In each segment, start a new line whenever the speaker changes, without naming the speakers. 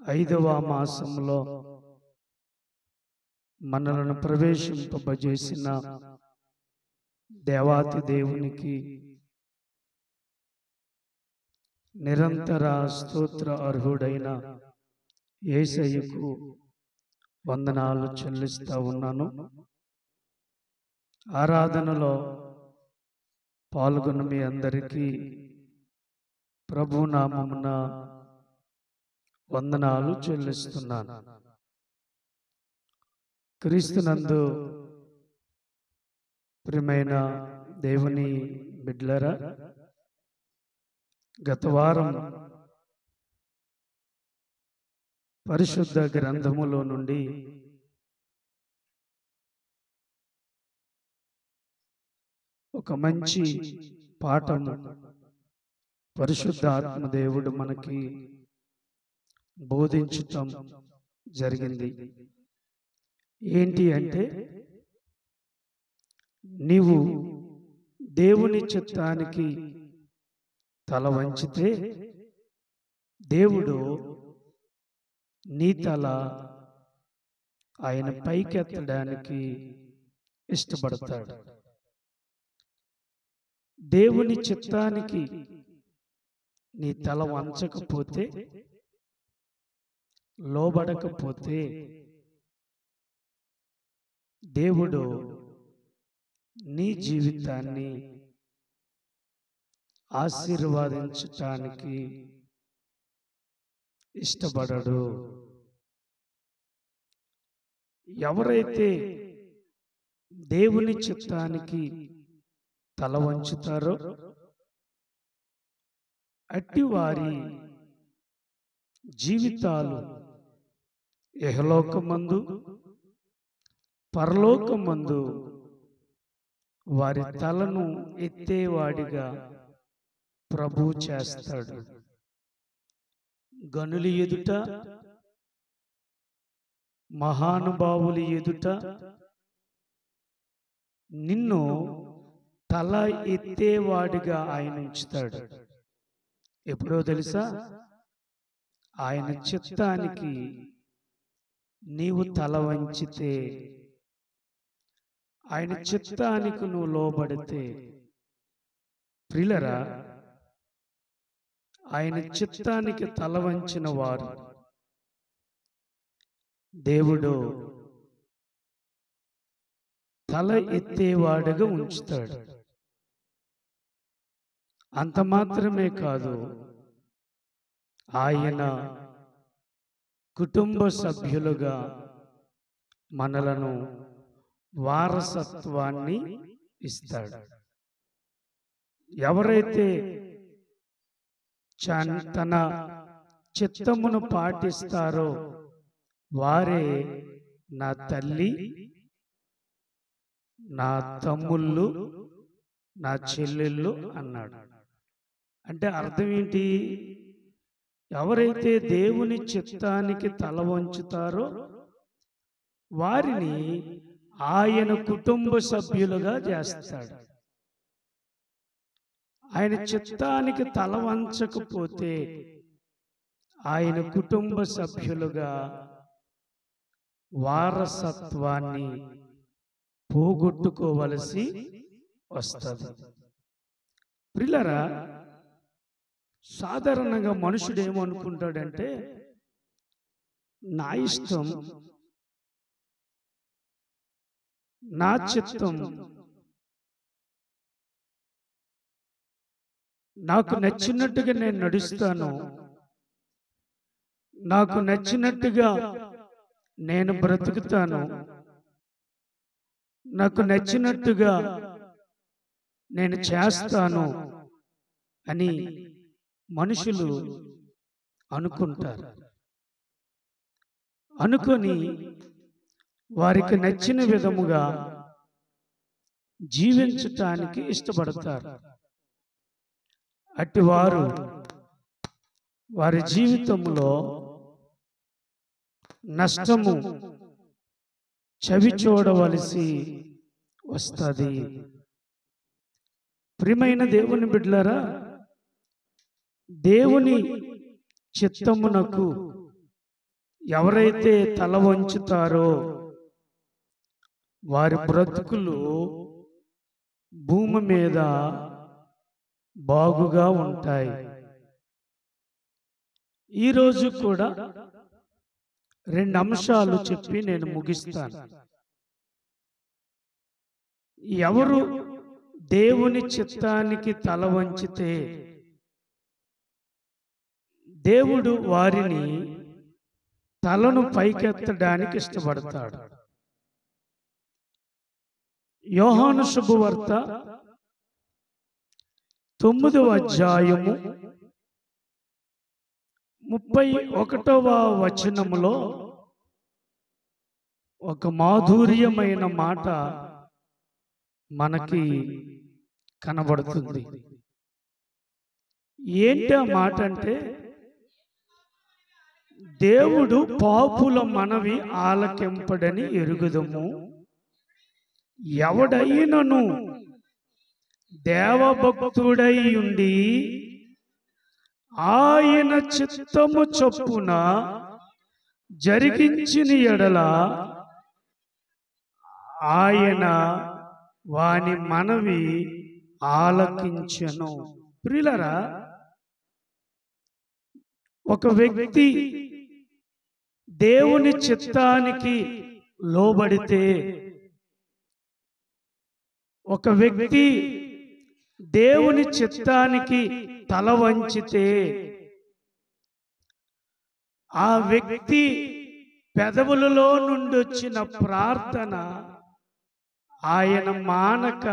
ఐదవ మాసంలో మనలను ప్రవేశింపజేసిన దేవాతి దేవునికి నిరంతర స్తోత్ర అర్హుడైన యేసయ్యకు వందనాలు చెల్లిస్తా ఉన్నాను. ఆరాధనలో పాల్గొన్న మీ అందరికీ ప్రభునామమున వందనాలు చెల్లిస్తున్నాను. క్రీస్తునందు ప్రియమైన దేవుని బిడ్డలారా, గత వారం పరిశుద్ధ గ్రంథములో నుండి ఒక మంచి పాఠము పరిశుద్ధ ఆత్మదేవుడు మనకి బోధించటం జరిగింది. ఏంటి అంటే, నీవు దేవుని చిత్తానికి తల వంచితే దేవుడు నీ తల ఆయన పైకెత్తడానికి ఇష్టపడతాడు. దేవుని చిత్తానికి నీ తల వంచకపోతే, లోబడకపోతే దేవుడు నీ జీవితాన్ని ఆశీర్వదించటానికి ఇష్టపడడు. ఎవరైతే దేవుని చిత్తానికి తల వంచుతారో అట్టి వారి జీవితాలు ఇహలోకమందు పరలోకమందు వారి తలను ఎత్తేవాడిగా ప్రభు చేస్తాడు. గనులు ఎదుట, మహానుభావులు ఎదుట నిన్ను తల ఎత్తేవాడిగా ఆయన ఉంచుతాడు. ఎప్పుడో తెలుసా? ఆయన చిత్తానికి నీవు తల వంచితే, ఆయన చిత్తానికి నువ్వు లోబడితే, ప్రియులరా, ఆయన చిత్తానికి తల వంచిన వారు దేవుడు తల ఎత్తేవాడుగా ఉంచుతాడు. అంత మాత్రమే కాదు, ఆయన కుటుంబ సభ్యులుగా మనలను వారసత్వాన్ని ఇస్తాడు. ఎవరైతే తన చిత్తమును పాటిస్తారో వారే నా తల్లి, నా తమ్ముళ్ళు, నా చెల్లెళ్ళు అన్నాడు. అంటే అర్థం ఏంటి? ఎవరైతే దేవుని చిత్తానికి తల వంచుతారో వారిని ఆయన కుటుంబ సభ్యులుగా చేస్తాడు. ఆయన చిత్తానికి తల వంచకపోతే ఆయన కుటుంబ సభ్యులుగా వారసత్వాన్ని పోగొట్టుకోవలసి వస్తుంది. ప్రియులారా, సాధారణంగా మనుషుడు ఏమనుకుంటాడంటే, నా ఇష్టం, నా చిత్తం, నాకు నచ్చినట్టుగా నేను నడుస్తాను, నాకు నచ్చినట్టుగా నేను బ్రతుకుతాను, నాకు నచ్చినట్టుగా నేను చేస్తాను అని మనుషులు అనుకుంటారు. అనుకొని వారికి నచ్చిన విధముగా జీవించటానికి ఇష్టపడతారు. అట్టి వారు వారి జీవితంలో నష్టము చవి చూడవలసి వస్తుంది. ప్రియమైన దేవుని బిడ్డలారా, దేవుని చిత్తమునకు ఎవరైతే తల వంచుతారో వారి బ్రతుకులు భూమి మీద బాగుగా ఉంటాయి. ఈరోజు కూడా 2 అంశాలు చెప్పి నేను ముగిస్తాను. ఎవరు దేవుని చిత్తానికి తల వంచితే దేవుడు వారిని తలను పైకెత్తడానికి ఇష్టపడతాడు. యోహాను శుభవార్త 9వ అధ్యాయము 31వ వచనములో ఒక మాధుర్యమైన మాట మనకి కనబడుతుంది. ఏంటి ఆ మాట అంటే, దేవుడు పాపుల మనవి ఆలకింపడని ఎరుగుదుము. ఎవడైనను దేవభక్తుడై ఉండి ఆయన చిత్తము చొప్పున జరిగించిన ఎడల ఆయన వాని మనవి ఆలకించెను. ప్రియులారా, ఒక వ్యక్తి దేవుని చిత్తానికి లోబడితే, ఒక వ్యక్తి దేవుని చిత్తానికి తల వంచితే, ఆ వ్యక్తి పెదవులలో నుండి వచ్చిన ప్రార్థన ఆయన మానక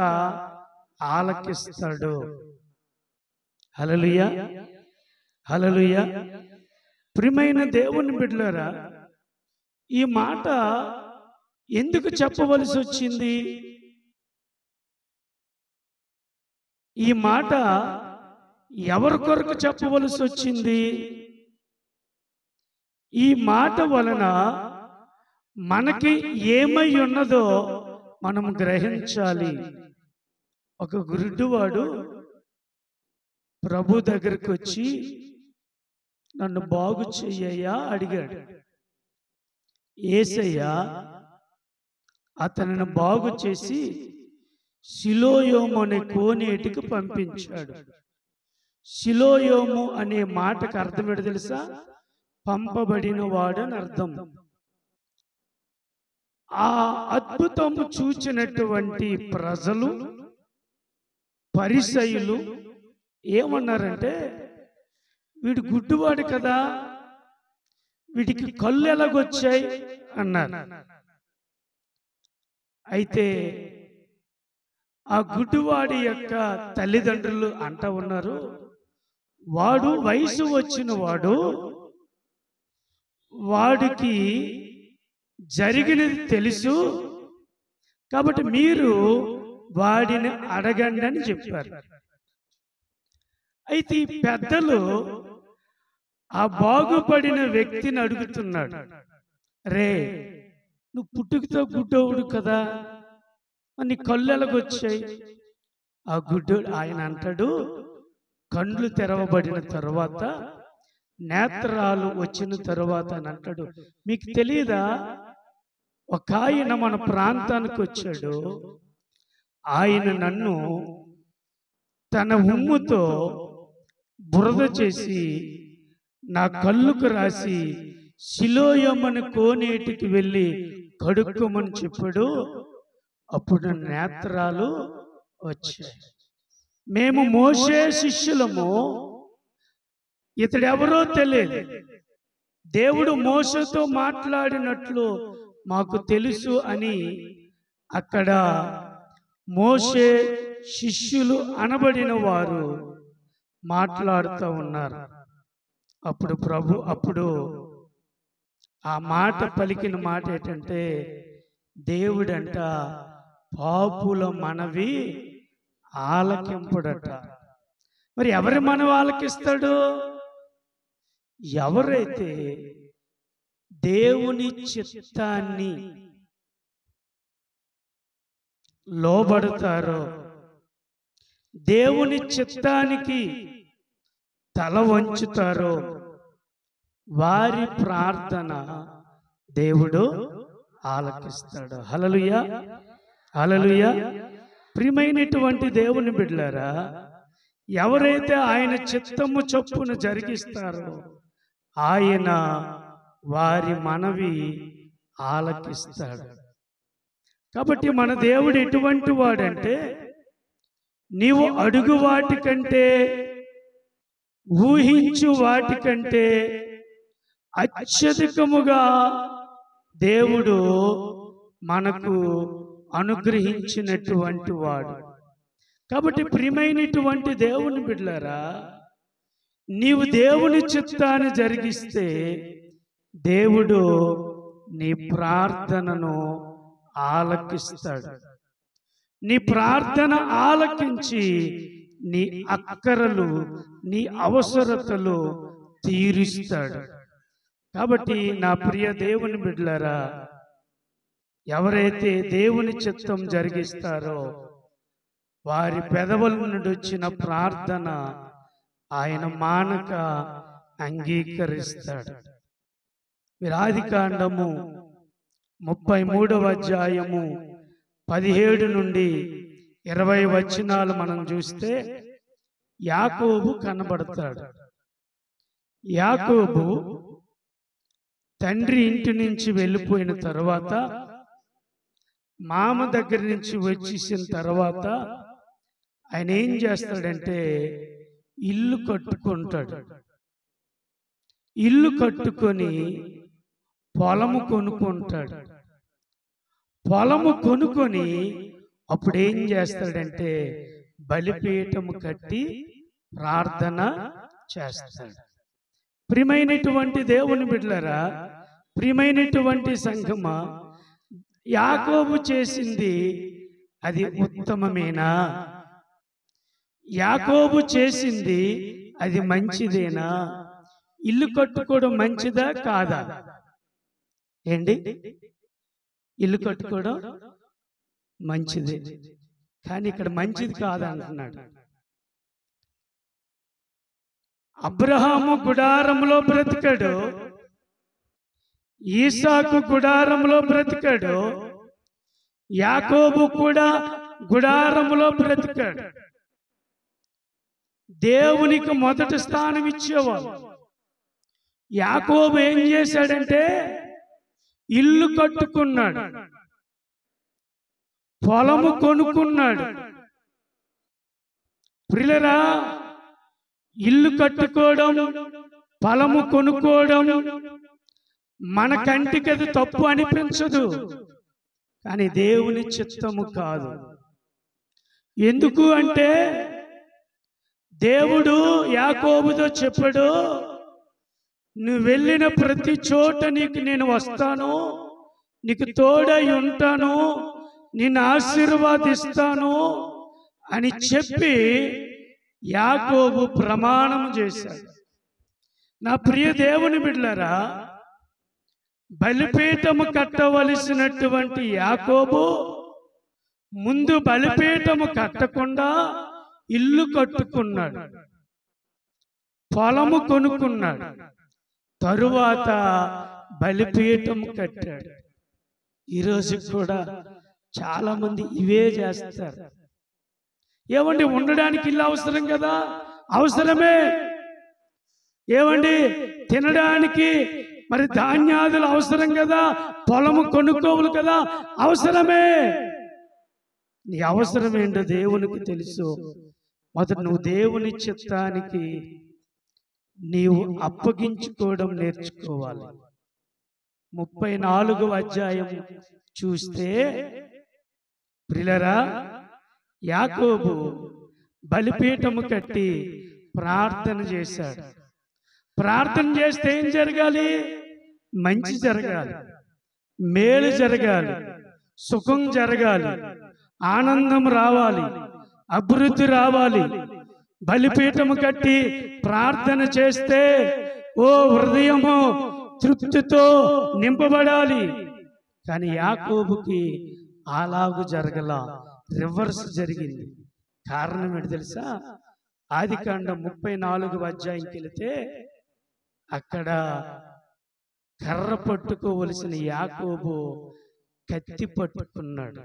ఆలకిస్తాడు. హల్లెలూయా, హల్లెలూయా. ప్రియమైన దేవుని బిడ్డలారా, ఈ మాట ఎందుకు చెప్పవలసి వచ్చింది? ఈ మాట ఎవరి కొరకు చెప్పవలసి వచ్చింది? ఈ మాట వలన మనకి ఏమై ఉన్నదో మనం గ్రహించాలి. ఒక గురుడువాడు ప్రభు దగ్గరికి వచ్చి, నన్ను బాగు చెయ్యయ్యా అడిగాడు. యేసయ్య అతనిని బాగు చేసి సిలోయోము అనే కోనేటికి పంపించాడు. సిలోయోము అనే మాటకు అర్థం ఏంటో తెలుసా? పంపబడిన వాడని అర్థం. ఆ అద్భుతము చూచినటువంటి ప్రజలు, పరిసయ్యులు ఏమన్నారంటే, వీడు గుడ్డివాడు కదా, వీడికి కళ్ళు ఎలాగొచ్చాయి అన్నారు. అయితే ఆ గుడ్డివాడి యొక్క తల్లిదండ్రులు అంటూ ఉన్నారు, వాడు వయసు వచ్చిన వాడు, వాడికి జరిగినది తెలుసు, కాబట్టి మీరు వాడిని అడగండి అని చెప్పారు. అయితే ఈ పెద్దలు ఆ బాగుపడిన వ్యక్తిని అడుగుతున్నాడు, రే నువ్వు పుట్టుకతో గుడ్డోవుడు కదా, నీ కళ్ళు ఎలాగొచ్చాయి? ఆ గుడ్డోడు ఆయన అంటాడు, కండ్లు తెరవబడిన తరువాత, నేత్రాలు వచ్చిన తరువాత అని అంటాడు. మీకు తెలియదా, ఒక ఆయన మన ప్రాంతానికి వచ్చాడు. ఆయన నన్ను తన ఉమ్ముతో బురద చేసి నా కళ్ళుకు రాసి సిలోయోమని కోనేటికి వెళ్ళి కడుక్కోమని చెప్పాడు. అప్పుడు నేత్రాలు వచ్చాయి. మేము మోషే శిష్యులము, ఇతడెవరో తెలియదు, దేవుడు మోషేతో మాట్లాడినట్లు మాకు తెలుసు అని అక్కడ మోషే శిష్యులు అనబడిన వారు మాట్లాడుతూ ఉన్నారు. అప్పుడు ఆ మాట పలికిన మాట ఏంటంటే, దేవుడంట పాపుల మనవి ఆలకింపుడట. మరి ఎవరి మనవి ఆలకిస్తాడు? ఎవరైతే దేవుని చిత్తాన్ని లోబడతారో, దేవుని చిత్తానికి తల వంచుతారో, వారి ప్రార్థన దేవుడు ఆలకిస్తాడు. హల్లెలూయా, హల్లెలూయా. ప్రియమైనటువంటి దేవుని బిడ్డలారా, ఎవరైతే ఆయన చిత్తము చొప్పున జరిగిస్తారో ఆయన వారి మనవి ఆలకిస్తాడు. కాబట్టి మన దేవుడు ఎటువంటి వాడంటే, నీవు అడుగు వాటికంటే, ఊహించు వాటికంటే అత్యధికముగా దేవుడు మనకు అనుగ్రహించినటువంటి వాడు. కాబట్టి ప్రియమైనటువంటి దేవుని బిడ్డలారా, నీవు దేవుని చిత్తాన్ని జరిగిస్తే దేవుడు నీ ప్రార్థనను ఆలకిస్తాడు. నీ ప్రార్థన ఆలకించి నీ అక్కరలు, నీ అవసరతలు తీరుస్తాడు. కాబట్టి నా ప్రియ దేవుని బిడ్డలారా, ఎవరైతే దేవుని చిత్తం జరిగిస్తారో వారి పెదవుల నుండి వచ్చిన ప్రార్థన ఆయన మానక అంగీకరిస్తాడు. ఆదికాండము 33వ అధ్యాయము 17 నుండి 20 వచనాలు మనం చూస్తే యాకోబు కనబడతాడు. యాకోబు తండ్రి ఇంటి నుంచి వెళ్ళిపోయిన తర్వాత, మామ దగ్గర నుంచి వచ్చేసిన తర్వాత ఆయన ఏం చేస్తాడంటే ఇల్లు కట్టుకుంటాడు. ఇల్లు కట్టుకొని పొలము కొనుక్కుంటాడు. పొలము కొనుక్కొని అప్పుడు ఏం చేస్తాడంటే బలిపీఠము కట్టి ప్రార్థన చేస్తాడు. ప్రియమైనటువంటి దేవుని బిడ్డలారా, ప్రియమైనటువంటి సంఘమా, యాకోబు చేసింది అది ఉత్తమమేనా? యాకోబు చేసింది అది మంచిదేనా? ఇల్లు కట్టుకోవడం మంచిదా కాదా? ఏంటి, ఇల్లు కట్టుకోవడం మంచిదే, కానీ ఇక్కడ మంచిది కాదా అంటున్నాడు. అబ్రహాము గుడారంలో బ్రతికాడు, ఈసాకు గుడారంలో బ్రతికాడు, యాకోబు కూడా గుడారంలో బ్రతికాడు. దేవునికి మొదటి స్థానం ఇచ్చేవాడు. యాకోబు ఏం చేశాడంటే ఇల్లు కట్టుకున్నాడు, పొలము కొనుక్కున్నాడు. ప్రియులారా, ఇల్లు కట్టుకోవడం, పొలము కొనుక్కోవడం మన కంటికి అది తప్పు అనిపించదు, కానీ దేవుని చిత్తము కాదు. ఎందుకు అంటే దేవుడు యాకోబుతో చెప్పాడు, నువ్వు వెళ్ళిన ప్రతి చోట నీకు నేను వస్తాను, నీకు తోడై ఉంటాను, నిన్ను ఆశీర్వాదిస్తాను అని చెప్పి యాకోబు ప్రమాణం చేశాడు. నా ప్రియ దేవుని బిడ్డలారా, బలిపీఠము కట్టవలసినటువంటి యాకోబు ముందు బలిపీఠము కట్టకుండా ఇల్లు కట్టుకున్నాడు, పొలము కొనుక్కున్నాడు, తరువాత బలిపీఠం కట్టాడు. ఈరోజు కూడా చాలా మంది ఇవే చేస్తారు. ఏమండి, ఉండడానికి ఇల్లు అవసరం కదా, అవసరమే. ఏమండి, తినడానికి మరి ధాన్యాదులు అవసరం కదా, పొలము కొనుక్కోవాలి కదా, అవసరమే. నీ అవసరం ఏంటో దేవునికి తెలుసు. మొదట నువ్వు దేవుని చిత్తానికి నీవు అప్పగించుకోవడం నేర్చుకోవాలి. 34వ అధ్యాయం చూస్తే ప్రియులారా, యాకోబు బలిపీఠము కట్టి ప్రార్థన చేశాడు. ప్రార్థన చేస్తే ఏం జరగాలి? మంచి జరగాలి, మేలు జరగాలి, సుఖం జరగాలి, ఆనందం రావాలి, అభివృద్ధి రావాలి. బలిపీఠము కట్టి ప్రార్థన చేస్తే ఓ హృదయము తృప్తితో నింపబడాలి. కానీ యాకోబుకి అలాగు జరగల, రివర్స్ జరిగింది. కారణం ఏంటి తెలుసా? ఆదికాండం 34వ అధ్యాయంకి వెళితే అక్కడ కర్ర పట్టుకోవలసిన యాకోబు కత్తి పట్టుకున్నాడు.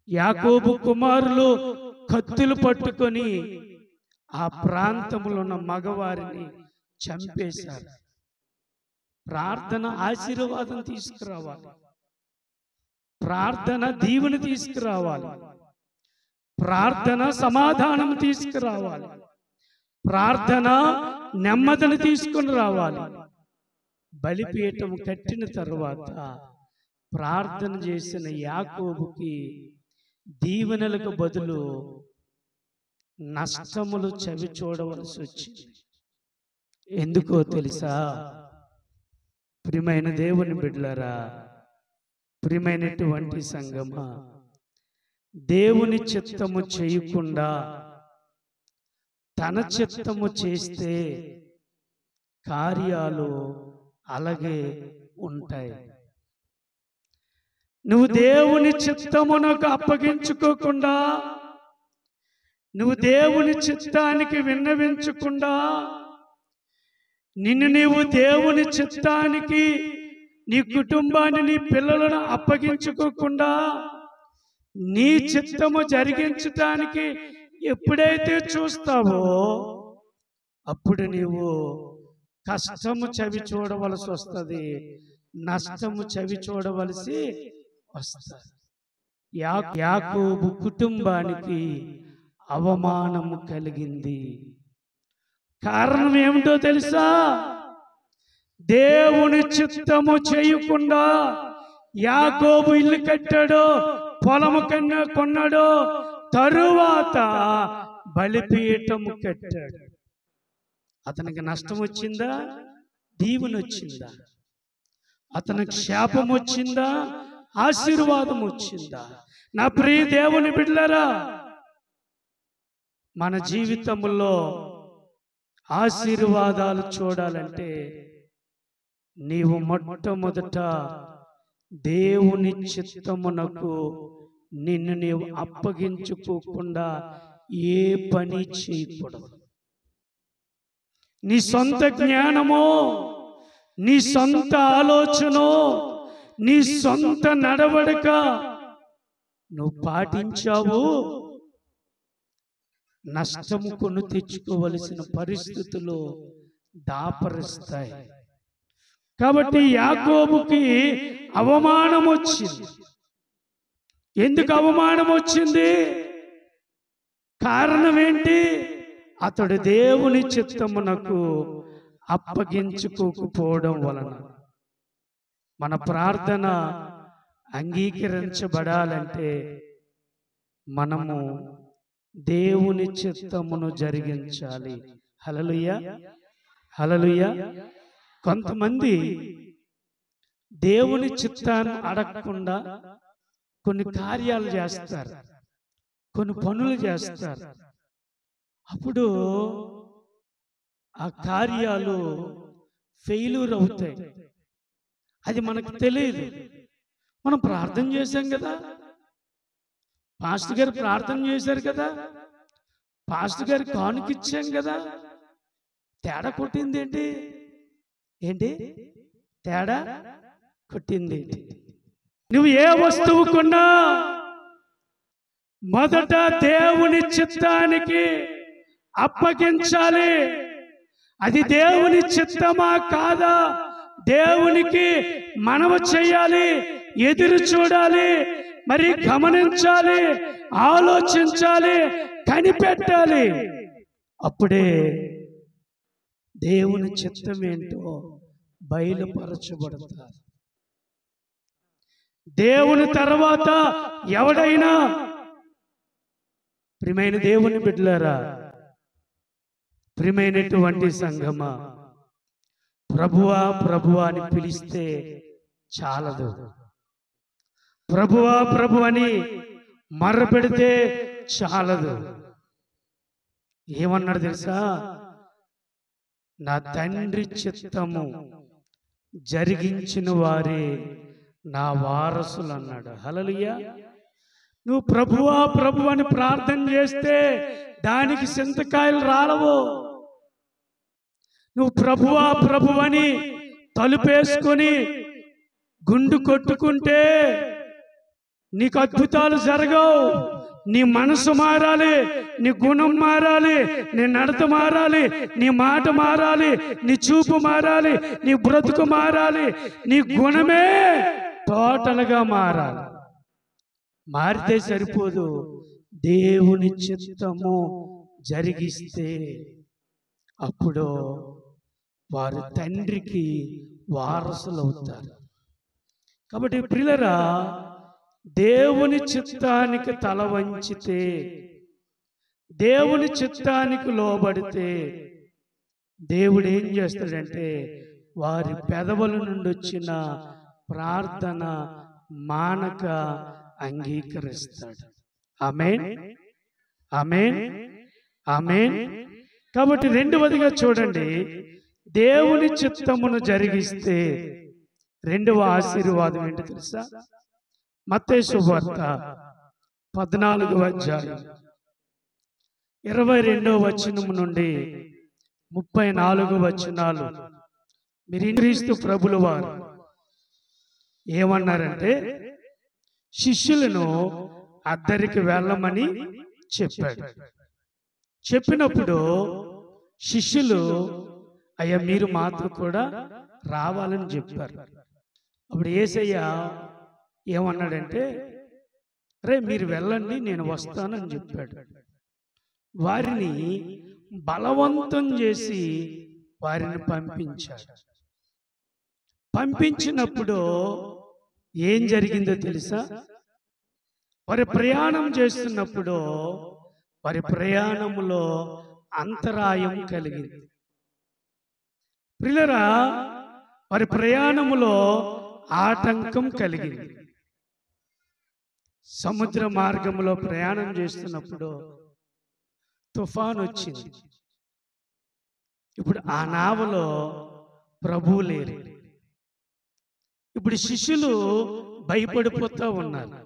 యాకోబు కుమారులు కత్తులు పట్టుకొని ఆ ప్రాంతంలో ఉన్న మగవారిని చంపేశారు. ప్రార్థన ఆశీర్వాదం తీసుకురావాలి, ప్రార్థన దీవెన తీసుకురావాలి, ప్రార్థన సమాధానం తీసుకురావాలి, ప్రార్థన నెమ్మదిని తీసుకుని రావాలి. బలిపీఠం కట్టిన తరువాత ప్రార్థన చేసిన యాకోబుకి దీవెనలకు బదులు నష్టములు చవి చూడవలసి వచ్చింది. ఎందుకో తెలుసా? ప్రియమైన దేవుని బిడ్డలారా, ప్రియమైనటువంటి సంగమా, దేవుని చిత్తము చేయకుండా తన చిత్తము చేస్తే కార్యాలు అలాగే ఉంటాయి. నువ్వు దేవుని చిత్తమునకు అప్పగించుకోకుండా, నువ్వు దేవుని చిత్తానికి విన్నవించకుండా, నిన్ను నీవు దేవుని చిత్తానికి, నీ కుటుంబాన్ని, నీ పిల్లలను అప్పగించుకోకుండా నీ చిత్తము జరిగించటానికి ఎప్పుడైతే చూస్తావో అప్పుడు నీవు కష్టము చవి చూడవలసి వస్తుంది, నష్టము చవి చూడవలసి వస్తుంది. యాకోబు కుటుంబానికి అవమానము కలిగింది. కారణం ఏమిటో తెలుసా? దేవుని చిత్తము చేయకుండా యాకోబు ఇల్లు కట్టాడు, పొలము కొన్నాడు, తరువాత బలిపీఠము కట్టాడు. అతనికి నష్టం వచ్చిందా? దీవెన వచ్చిందా? అతనికి శాపం వచ్చిందా? ఆశీర్వాదం వచ్చిందా? నా ప్రియ దేవుని బిడ్డలారా, మన జీవితంలో ఆశీర్వాదాలు చూడాలంటే నీవు మొట్టమొదట దేవుని చిత్తమునకు నిన్ను నీవు అప్పగించుకోకుండా ఏ పని చేయకూడదు. నీ సొంత జ్ఞానమో, నీ సొంత ఆలోచనో, నీ సొంత నడవడిక నువ్వు పాటించావు, నష్టము కొని తెచ్చుకోవలసిన పరిస్థితులు దాపరిస్తాయి. కాబట్టి యాకోబుకి అవమానం వచ్చింది. ఎందుకు అవమానం వచ్చింది? కారణం ఏంటి? అతడు దేవుని చిత్తమునకు అప్పగించుకోకపోవడం వలన. మన ప్రార్థన అంగీకరించబడాలంటే మనము దేవుని చిత్తమును జరిగించాలి. హల్లెలూయా, హల్లెలూయా. కొంతమంది దేవుని చిత్తాన్ని అడగకుండా కొన్ని కార్యాలు చేస్తారు, కొన్ని పనులు చేస్తారు. అప్పుడు ఆ కార్యాలు ఫెయిల్యూర్ అవుతాయి. అది మనకు తెలియదు. మనం ప్రార్థన చేశాం కదా, పాస్టర్ గారు ప్రార్థన చేశారు కదా, పాస్టర్ గారు కానుకిచ్చాం కదా, తేడా కొట్టింది ఏంటి? ఏంటి తేడా కొట్టింది ఏంటి? నువ్వు ఏ వస్తువు కొన్నా మొదట దేవుని చిత్తానికి అప్పగించాలి. అది దేవుని చిత్తమా కాదా దేవునికి మనవి చేయాలి, ఎదురు చూడాలి, మరి గమనించాలి, ఆలోచించాలి, కనిపెట్టాలి. అప్పుడే దేవుని చిత్తం ఏంటో బయలుపరచబడతారు. దేవుని తర్వాత ఎవడైనా, ప్రియమైన దేవుని బిడ్డలారా, ప్రియమైనటువంటి సంఘమా, ప్రభువా ప్రభువా అని పిలిస్తే చాలదు. ప్రభువా ప్రభు అని మర్రపెడితే చాలదు. ఏమన్నాడు తెలుసా? నా తండ్రి చిత్తము జరిగించిన వారే నా వారసులు అన్నాడు. హల్లెలూయా. నువ్వు ప్రభువా ప్రభు అని ప్రార్థన చేస్తే దానికి చింతకాయలు రాలవు. నువ్వు ప్రభువా ప్రభువని తలుపేసుకొని గుండు కొట్టుకుంటే నీకు అద్భుతాలు జరగవు. నీ మనసు మారాలి, నీ గుణం మారాలి, నీ నడత మారాలి, నీ మాట మారాలి, నీ చూపు మారాలి, నీ బ్రతుకు మారాలి, నీ గుణమే టోటల్గా మారాలి. మారితే సరిపోదు, దేవుని చిత్తము జరిగిస్తే అప్పుడు వారు తండ్రికి వారసులు అవుతారు. కాబట్టి ప్రియులారా, దేవుని చిత్తానికి తల వంచితే, దేవుని చిత్తానికి లోబడితే దేవుడు ఏం చేస్తాడంటే వారి పెదవుల నుండి వచ్చిన ప్రార్థన మానక అంగీకరిస్తాడు. ఆమేన్, ఆమేన్, ఆమేన్. కాబట్టి రెండవదిగా చూడండి, దేవుని చిత్తమును జరిగిస్తే రెండవ ఆశీర్వాదం ఏంటో తెలుసా? మత్తయి సువార్త 14వ అధ్యాయం 22వ వచనం నుండి 34వ వచనాలు మీరు క్రీస్తు ప్రభుల వారు ఏమన్నారంటే, శిష్యులను అద్దరికి వెళ్ళమని చెప్పాడు. చెప్పినప్పుడు శిష్యులు అయ్యా మీరు మాతో కూడా రావాలని చెప్పారు. అప్పుడు యేసయ్య ఏమన్నాడంటే, రే మీరు వెళ్ళండి నేను వస్తానని చెప్పాడు. వారిని బలవంతం చేసి వారిని పంపించాడు. పంపించినప్పుడు ఏం జరిగిందో తెలుసా? వారి ప్రయాణం చేస్తున్నప్పుడు వారి ప్రయాణములో అంతరాయం కలిగింది. ప్రియులారా, వారి ప్రయాణములో ఆటంకం కలిగింది. సముద్ర మార్గంలో ప్రయాణం చేస్తున్నప్పుడు తుఫాను వచ్చింది. ఇప్పుడు ఆ నావలో ప్రభువు లేరు. ఇప్పుడు శిష్యులు భయపడిపోతూ ఉన్నారు.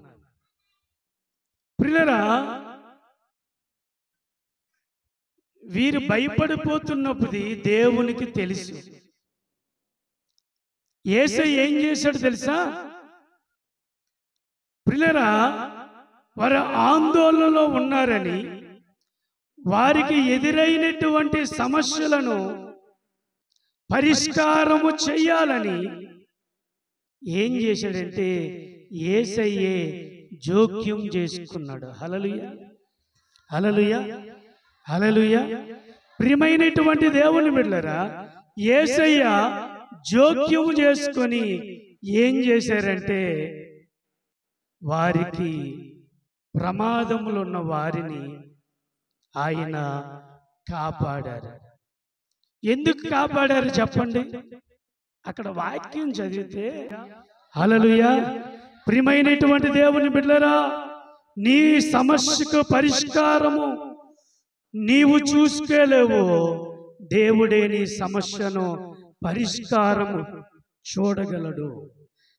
ప్రియులారా, వీరు భయపడిపోతున్నప్పుడు దేవునికి తెలుసు. యేసయ్య ఏం చేశాడు తెలుసా? ప్రియులారా, వారు ఆందోళనలో ఉన్నారని, వారికి ఎదురైనటువంటి సమస్యలను పరిష్కారము చేయాలని ఏం చేశాడంటే యేసయ్యే జోక్యం చేసుకున్నాడు. హల్లెలూయా, హల్లెలూయా, హల్లెలూయా. ప్రియమైనటువంటి దేవుని బిడ్డలారా, యేసయ్య జోక్యం చేసుకొని ఏం చేశారంటే వారికి ప్రమాదములు ఉన్న వారిని ఆయన కాపాడారు. ఎందుకు కాపాడారు చెప్పండి? అక్కడ వాక్యం చదివితే హల్లెలూయా. ప్రియమైనటువంటి దేవుని బిడ్డలారా, నీ సమస్యకు పరిష్కారము నీవు చూసుకోలేవు, దేవుడే నీ సమస్యను పరిష్కారము చూడగలడు.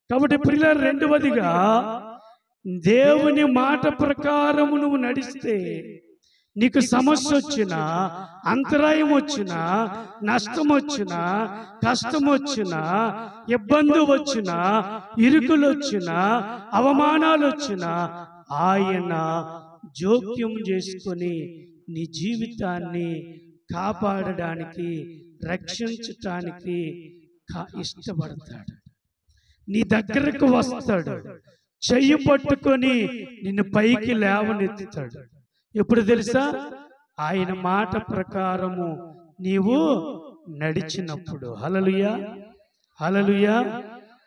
కాబట్టి ప్రియులారా, రెండవదిగా దేవుని మాట ప్రకారము నువ్వు నడిస్తే నీకు సమస్య వచ్చినా, అంతరాయం వచ్చినా, నష్టం వచ్చినా, కష్టం వచ్చినా, ఇబ్బంది వచ్చినా, ఇరుకులు వచ్చినా, అవమానాలు వచ్చినా ఆయన జోక్యం చేసుకొని నీ జీవితాన్ని కాపాడడానికి, రక్షించటానికి ఇష్టపడతాడు. నీ దగ్గరకు వస్తాడు, చెయ్యి పట్టుకొని నిన్ను పైకి లేవనెత్తుతాడు. ఎప్పుడు తెలుసా? ఆయన మాట ప్రకారము నీవు నడిచినప్పుడు. హల్లెలూయా, హల్లెలూయా,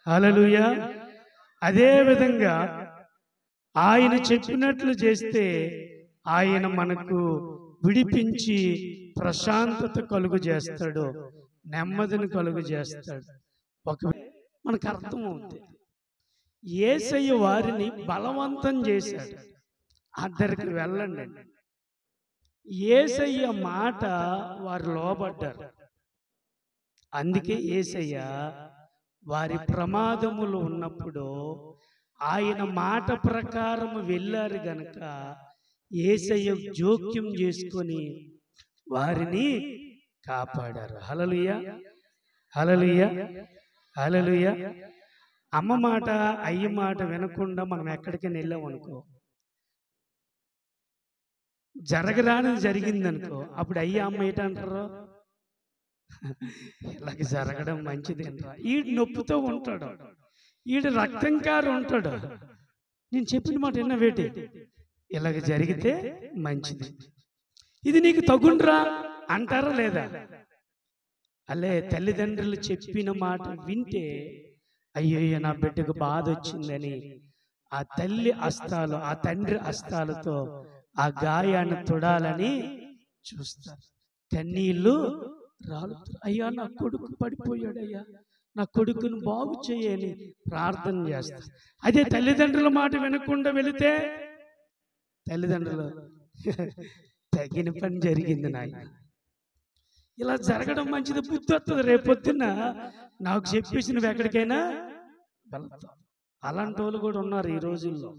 హల్లెలూయా. అదే విధంగా ఆయన చెప్పినట్లు చేస్తే ఆయన మనకు విడిపించి ప్రశాంతత కలుగు చేస్తాడు, నెమ్మదిని కలుగు చేస్తాడు. ఒకవేళ మనకు అర్థమవుతుంది, యేసయ్య వారిని బలవంతం చేశాడు, అద్దరికి వెళ్ళండి. యేసయ్య మాట వారు లోబడ్డారు. అందుకే యేసయ్య వారి ప్రమాదములు ఉన్నప్పుడు ఆయన మాట ప్రకారం వెళ్ళారు గనక యేసయ్య జోక్యం చేసుకొని వారిని కాపాడారు. హల్లెలూయా, హల్లెలూయా, హల్లెలూయా. అమ్మ మాట అయ్య మాట వినకుండా మనం ఎక్కడికైనా వెళ్ళాం అనుకో, జరగరానిది జరిగిందనుకో, అప్పుడు అయ్య అమ్మ ఏంటంటారు? ఇలాగ జరగడం మంచిది అంటారా? ఈడు నొప్పుతో ఉంటాడు, ఈడు రక్తంకారు ఉంటాడు, నేను చెప్పిన మాట విన్న వేటి ఇలాగ జరిగితే మంచిది, ఇది నీకు తగుండ్రా అంటారా లేదా? అలే తల్లిదండ్రులు చెప్పిన మాట వింటే అయ్యయ్యో నా బిడ్డకు బాధ వచ్చిందని ఆ తల్లి హస్తాలు ఆ తండ్రి హస్తాలతో ఆ గాయాన్ని తొడాలని చూస్తారు. కన్నీళ్ళు రాలుతారు. అయ్యా నా కొడుకు పడిపోయాడు, అయ్యా నా కొడుకును బాగు చేయని ప్రార్థన చేస్తారు. అదే తల్లిదండ్రుల మాట వినకుండా వెళితే తల్లిదండ్రులు తగిన పని జరిగింది నాయన, ఇలా జరగడం మంచిది, బుద్ధి వస్తుంది, రేపొద్దున నాకు చెప్పేసి నువ్వు ఎక్కడికైనా వెళ్తావు. అలాంటి వాళ్ళు కూడా ఉన్నారు ఈ రోజుల్లో.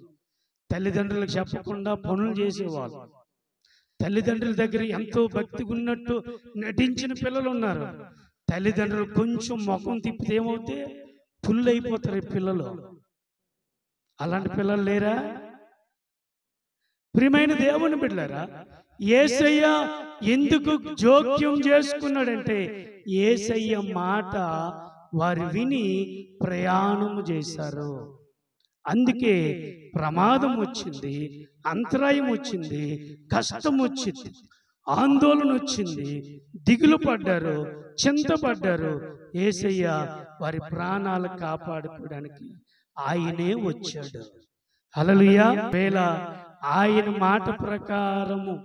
తల్లిదండ్రులకు చెప్పకుండా పనులు చేసేవాళ్ళు, తల్లిదండ్రుల దగ్గర ఎంతో భక్తిగా ఉన్నట్టు నటించిన పిల్లలు ఉన్నారు. తల్లిదండ్రులు కొంచెం ముఖం తిప్పితే ఏమవుతే పుల్లు అయిపోతారు ఈ పిల్లలు. అలాంటి పిల్లలు లేరా? ప్రియమైన దేవుని బిడ్డలారా, యేసయ్య ఎందుకు జోక్యం చేసుకున్నాడంటే యేసయ్య మాట వారు విని ప్రయాణము చేశారు. అందుకే ప్రమాదం వచ్చింది, అంతరాయం వచ్చింది, కష్టం వచ్చింది, ఆందోళన వచ్చింది, దిగులు పడ్డారు, చింతపడ్డారు. యేసయ్య వారి ప్రాణాలు కాపాడుకోవడానికి ఆయనే వచ్చాడు. హల్లెలూయా. వేళ ఆయన మాట ప్రకారము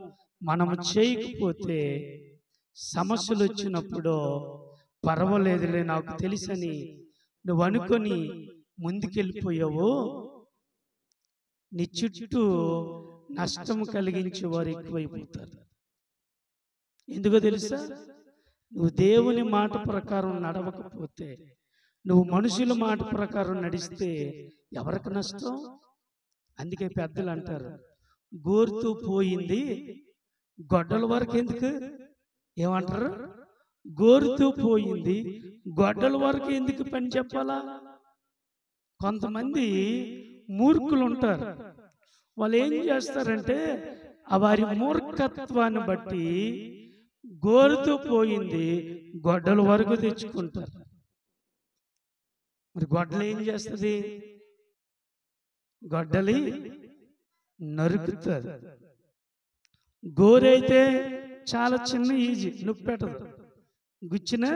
మనము చేయకపోతే సమస్యలు వచ్చినప్పుడు పర్వాలేదులే నాకు తెలుసని నువ్వు అనుకొని ముందుకెళ్ళిపోయావు, నీ చుట్టూ నష్టం కలిగించే వారు ఎక్కువైపోతారు. ఎందుకో తెలుసా? నువ్వు దేవుని మాట ప్రకారం నడవకపోతే, నువ్వు మనుషుల మాట ప్రకారం నడిస్తే ఎవరికి నష్టం? అందుకే పెద్దలు అంటారు, గోరుతూ పోయింది గొడ్డల వరకు ఎందుకు? ఏమంటారు? గోరుతూ పోయింది గొడ్డల వరకు ఎందుకు పని చెప్పాలా? కొంతమంది మూర్ఖులు ఉంటారు, వాళ్ళు ఏం చేస్తారంటే వారి మూర్ఖత్వాన్ని బట్టి గోరుతూ పోయింది గొడ్డల వరకు తెచ్చుకుంటారు. మరి గొడ్డలు ఏం చేస్తుంది? గొడ్డలి నరుకుతుంది. గోరైతే చాలా చిన్న, ఈజీ, నొప్పి పెట్టదు, గుచ్చిన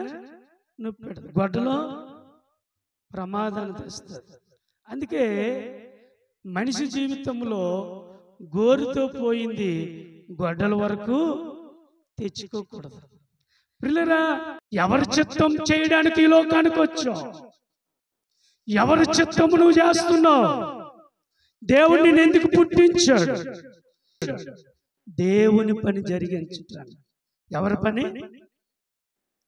నొప్పి పెట్టదు. గొడ్డలో ప్రమాదాన్ని తెస్తుంది. అందుకే మనిషి జీవితంలో గోరుతో పోయింది గొడ్డల వరకు తెచ్చుకోకూడదు. పిల్లరా, ఎవరి చిత్తం చేయడానికి ఈ లోకానికి వచ్చావు? ఎవరి చిత్తము నువ్వు చేస్తున్నావు? దేవుడు నిన్ను ఎందుకు పుట్టించాడు? దేవుని పని జరిగించటానికి. ఎవరి పని?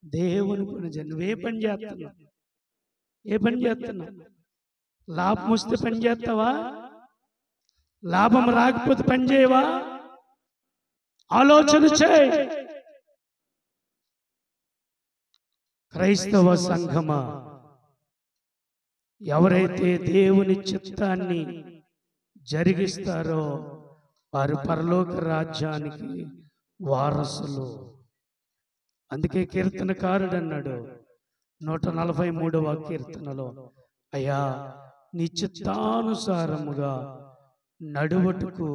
దేవుని పని. నువ్వే పని చేస్తున్నావు? ఏ పని చేస్తున్నావు? లాభం వస్తే పని చేస్తావా? లాభం రాకపోతే పని చేయవా? ఆలోచన చేయి. క్రైస్తవ సంఘమా, ఎవరైతే దేవుని చిత్తాన్ని జరిగిస్తారో వారు పరలోక రాజ్యానికి వారసులు. అందుకే కీర్తనకారుడు అన్నాడు 143వ కీర్తనలో, అయ్యా నీ చిత్తానుసారముగా నడువటకు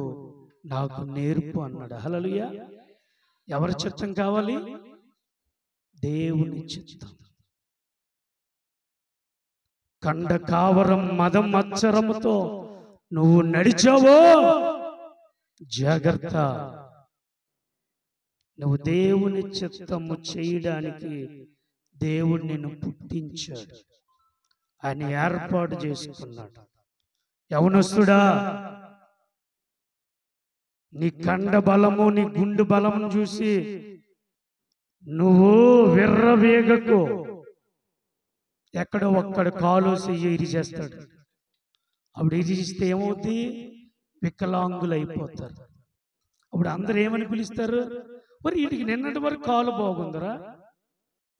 నాకు నేర్పు అన్నాడు. హల్లెలూయా. ఎవరి చిత్తం కావాలి? దేవుని చిత్తం. కండ కావరం మదం మత్సరముతో నువ్వు నడిచావో జాగ్రత్త. నువ్వు దేవుని చిత్తము చేయడానికి దేవుడు నిన్ను పుట్టించాడు, ఆయన ఏర్పాటు చేసుకున్నాడు. యవనస్తుడా, నీ కండ బలము నీ గుండు బలము చూసి నువ్వు విర్రవేగకు. ఎక్కడో ఒక్కడ కాలు చెయ్యి ఇరిచేస్తాడు. అప్పుడు ఇరిచిస్తే ఏమవుతుంది? వికలాంగులు అయిపోతారు. అప్పుడు అందరూ ఏమని పిలుస్తారు? మరి వీడికి నిన్నటి వరకు కాలు బాగుందిరా,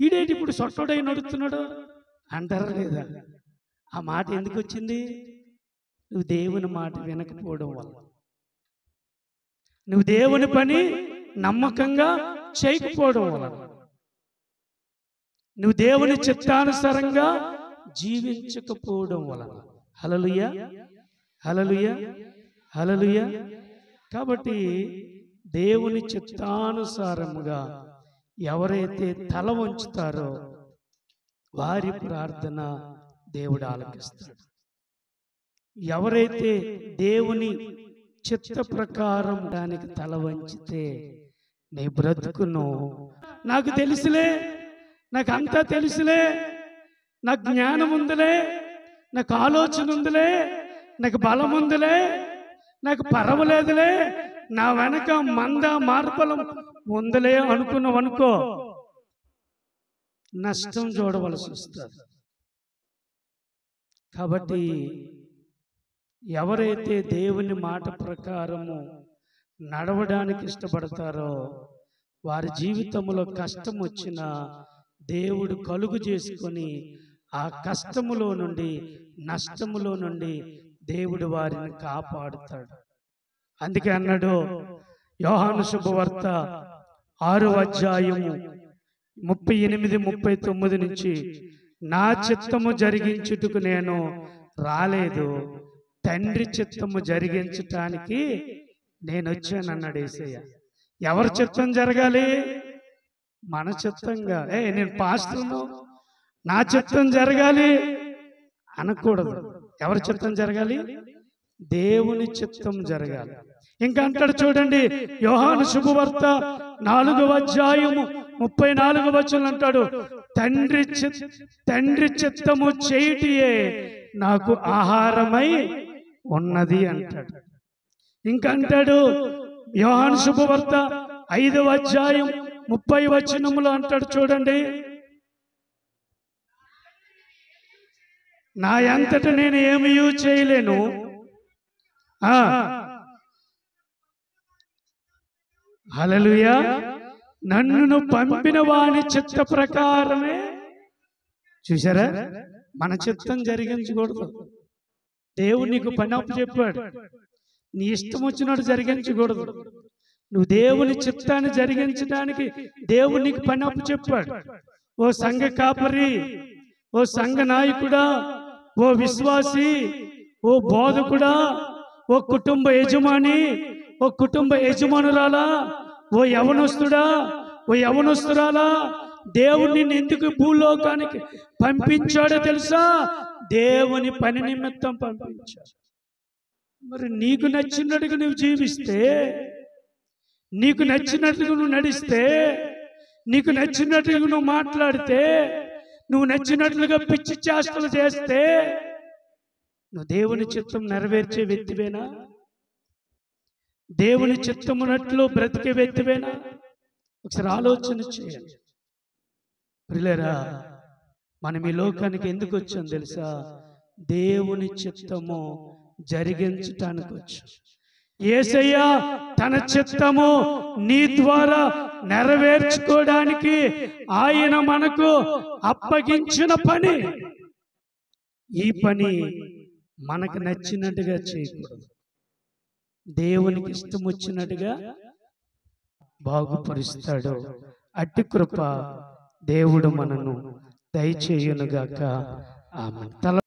ఈడేటి ఇప్పుడు సొట్టడై నడుస్తున్నాడు అంటారా లేదా? ఆ మాట ఎందుకు వచ్చింది? నువ్వు దేవుని మాట వినకపోవడం వల్ల, నువ్వు దేవుని పని నమ్మకంగా చేయకపోవడం వల్ల, నువ్వు దేవుని చిత్తానుసారంగా జీవించకపోవడం వలన. హల్లెలూయా, హల్లెలూయా, హల్లెలూయా. కాబట్టి దేవుని చిత్తానుసారముగా ఎవరైతే తల వంచుతారో వారి ప్రార్థన దేవుడు ఆలకిస్తాడు. ఎవరైతే దేవుని చిత్త ప్రకారం దానికి తల వంచితే నీ బ్రతుకును, నాకు తెలుసులే, నాకు అంతా తెలుసులే, నాకు జ్ఞానం ఉందిలే, నాకు ఆలోచన ఉందిలే, నాకు బలం ఉందిలే, నాకు పర్వాలేదులే, నా వెనక మంద మార్బలం ఉందిలే అనుకున్నావనుకో, నష్టం చూడవలసి వస్తుంది. కాబట్టి ఎవరైతే దేవుని మాట ప్రకారము నడవడానికి ఇష్టపడతారో వారి జీవితంలో కష్టం వచ్చినా దేవుడు కలుగు చేసుకొని ఆ కష్టములో నుండి, నష్టములో నుండి దేవుడు వారిని కాపాడుతాడు. అందుకే అన్నాడు యోహాను శుభవార్త 6వ అధ్యాయము 38, 39 నుంచి, నా చిత్తము జరిగించుటకు నేను రాలేదు, తండ్రి చిత్తము జరిగించటానికి నేను వచ్చాను అన్నాడు యేసయ్య. ఎవరి చిత్తం జరగాలి? మన చిత్తంగా. నేను పాస్టర్ను, నా చిత్తం జరగాలి అనకూడదు. ఎవరి చిత్తం జరగాలి? దేవుని చిత్తం జరగాలి. ఇంకా అంటాడు చూడండి, యోహాను శుభవార్త 4వ అధ్యాయము 34వ వచనం అంటాడు, తండ్రి చిత్తము చేయుటయే నాకు ఆహారమై ఉన్నది అంటాడు. ఇంకా అంటాడు యోహాను శుభవార్త 5వ అధ్యాయం 30వ వచనములో అంటాడు చూడండి, నా అంతట నేను ఏమీ చేయలేను, హల్లెలూయా, నన్ను పంపిన వాని చిత్త ప్రకారమే. చూసారా, మన చిత్తం జరిగించకూడదు. దేవుడు నీకు పని అప్పు చెప్పాడు, నీ ఇష్టం వచ్చినట్టు జరిగించకూడదు. నువ్వు దేవుని చిత్తాన్ని జరిగించడానికి దేవుడు నీకు పని అప్పు చెప్పాడు. ఓ సంఘ కాపరి, ఓ సంఘ నాయకుడా, ఓ విశ్వాసి, ఓ బోధకుడా, ఓ కుటుంబ యజమాని, ఓ కుటుంబ యజమానురాలా, ఓ యవనస్తుడా, ఓ యవనస్తురాలా, దేవుడు నిన్ను ఎందుకు భూలోకానికి పంపించాడో తెలుసా? దేవుని పని నిమిత్తం పంపించాడు. మరి నీకు నచ్చినట్టుగా నువ్వు జీవిస్తే, నీకు నచ్చినట్టుగా నువ్వు నడిస్తే, నీకు నచ్చినట్టుగా నువ్వు మాట్లాడితే, నువ్వు నచ్చినట్లుగా పిచ్చి చేష్టలు చేస్తే నువ్వు దేవుని చిత్తం నెరవేర్చే వ్యక్తివేనా? దేవుని చిత్తమునట్లు బ్రతికే వ్యక్తివేనా? ఒకసారి ఆలోచన చేయండి. ప్రియులారా, మనం ఈ లోకానికి ఎందుకు వచ్చాం తెలుసా? దేవుని చిత్తము జరిగించటానికి వచ్చాం. యేసయ్య తన చిత్తము నీ ద్వారా నెరవేర్చుకోవడానికి ఆయన మనకు అప్పగించిన పని. ఈ పని మనకు నచ్చినట్టుగా చేయకూడదు, దేవునికి ఇష్టం వచ్చినట్టుగా బాగుపరుస్తాడు. అట్టి కృప దేవుడు మనను దయచేయునుగాక. ఆమేన్.